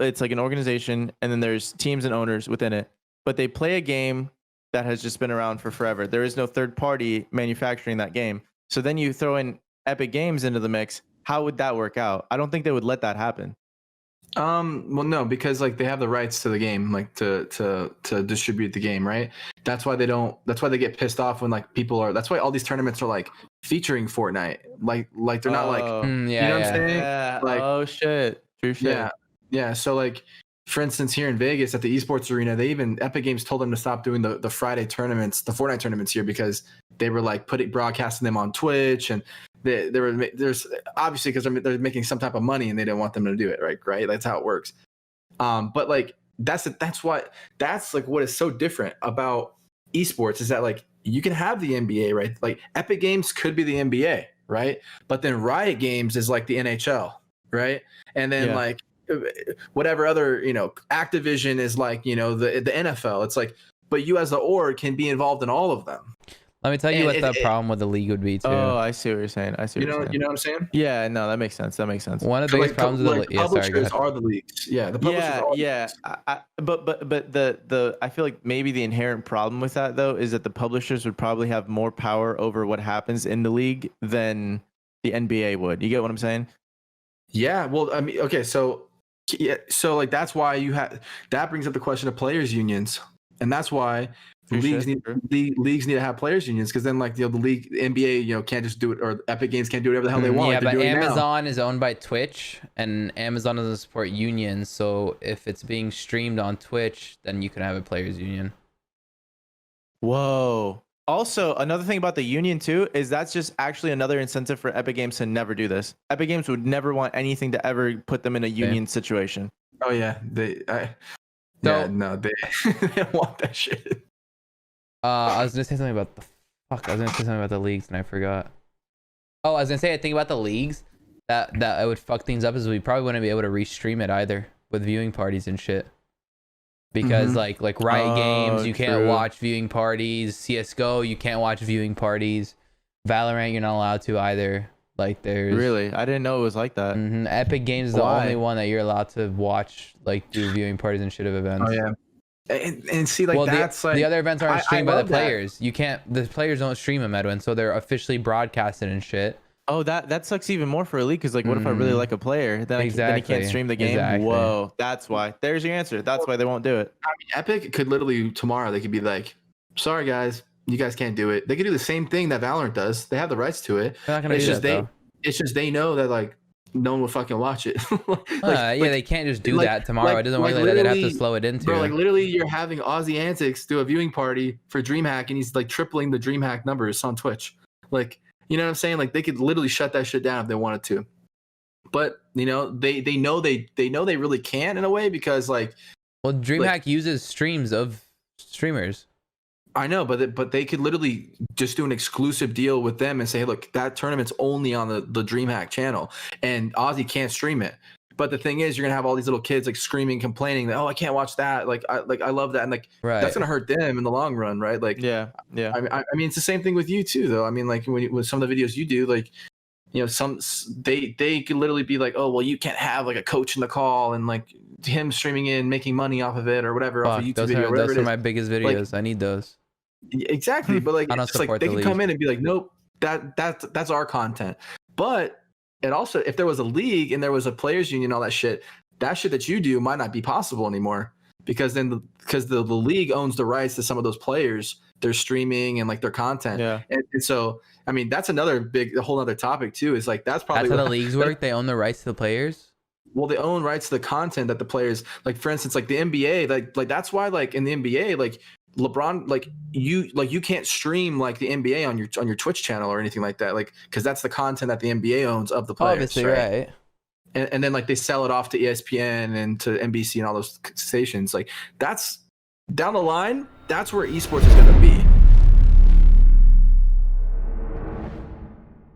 it's like an organization, and then there's teams and owners within it. But they play a game that has just been around for forever. There is no third party manufacturing that game. So then you throw in Epic Games into the mix. How would that work out? I don't think they would let that happen. Well, no, because like they have the rights to the game, like to distribute the game, right? That's why they don't. That's why they get pissed off when like people are. That's why all these tournaments are like featuring Fortnite. Like they're not like. Oh. You know what I'm saying? Yeah. Like, oh shit. True shit. Yeah. So like, for instance, here in Vegas at the esports arena, they even Epic Games told them to stop doing the Friday tournaments, the Fortnite tournaments here, because they were like broadcasting them on Twitch, and there's obviously because they're making some type of money and they didn't want them to do it, right? That's how it works. But like that's like what is so different about esports is that like you can have the NBA, right? Like Epic Games could be the NBA, right? But then Riot Games is like the NHL, right? And then like whatever other, Activision is like, the NFL. It's like, but you as the org can be involved in all of them. Let me tell you what the problem with the league would be too. Oh, I see what you're saying. You know what I'm saying? Yeah, no, that makes sense. One of the biggest problems with the publishers are the leagues. Yeah, the publishers are the leagues. But the I feel like maybe the inherent problem with that though is that the publishers would probably have more power over what happens in the league than the NBA would. You get what I'm saying? Yeah. Well, I mean, okay, so like that's why that brings up the question of players unions, and that's why leagues need to have players unions, because then like the league, the NBA, can't just do it, or Epic Games can't do whatever the hell they want. Yeah, but Amazon is owned by Twitch, and Amazon doesn't support unions. So if it's being streamed on Twitch, then you can have a players union. Whoa. Also, another thing about the union too is that's just actually another incentive for Epic Games to never do this. Epic Games would never want anything to ever put them in a union situation. Oh yeah, they don't want that shit. I was gonna say something about the leagues and I forgot. Oh, I was gonna say, I think about the leagues that it would fuck things up is we probably wouldn't be able to restream it either with viewing parties and shit. Because like Riot Games, you can't watch viewing parties. CS:GO, you can't watch viewing parties. Valorant, you're not allowed to either. Like there's really, I didn't know it was like that. Epic Games is the only one that you're allowed to watch, like do viewing parties and shit of events. Oh yeah. And see, like that's the other events aren't streamed by the players. You can't. The players don't stream them, Edwin, so they're officially broadcasted and shit. Oh, that sucks even more for a league, because like, what if I really like a player? Then I can't stream the game. Exactly. Whoa, that's why. There's your answer. That's why they won't do it. I mean, Epic could literally tomorrow they could be like, "Sorry guys, you guys can't do it." They could do the same thing that Valorant does. They have the rights to it. They're not gonna It's just they know that like no one will fucking watch it. They can't just do that tomorrow. It doesn't work like that. They'd have to slow it into. Bro, like literally, you're having Aussie Antics do a viewing party for DreamHack, and he's like tripling the DreamHack numbers on Twitch. Like, you know what I'm saying? Like they could literally shut that shit down if they wanted to. But they know they really can in a way, because like, well, DreamHack uses streams of streamers. I know, but they could literally just do an exclusive deal with them and say, look, that tournament's only on the DreamHack channel, and Aussie can't stream it. But the thing is, you're gonna have all these little kids like screaming, complaining that, oh, I can't watch that. Like I love that, and like that's gonna hurt them in the long run, right? Like yeah. I mean, it's the same thing with you too, though. I mean, like with some of the videos you do, like they could literally be like, oh, well, you can't have like a coach in the call and like him streaming in, making money off of it or whatever off a YouTube video. Those are my biggest videos. Like, I need those. Exactly, but like it's like they can come in and be like, nope, that's our content. But it also, if there was a league and there was a players union, all that shit that you do might not be possible anymore, because then the league owns the rights to some of those players, their streaming and like their content. Yeah. And so I mean, that's a whole other topic too. Is like that's probably how the leagues work. They own the rights to the players. Well, they own rights to the content that the players, like for instance, like the NBA, like that's why like in the NBA, like LeBron, like you can't stream like the NBA on your Twitch channel or anything like that, like because that's the content that the NBA owns of the players. Obviously, right. And then like they sell it off to ESPN and to NBC and all those stations. Like that's down the line. That's where esports is going to be.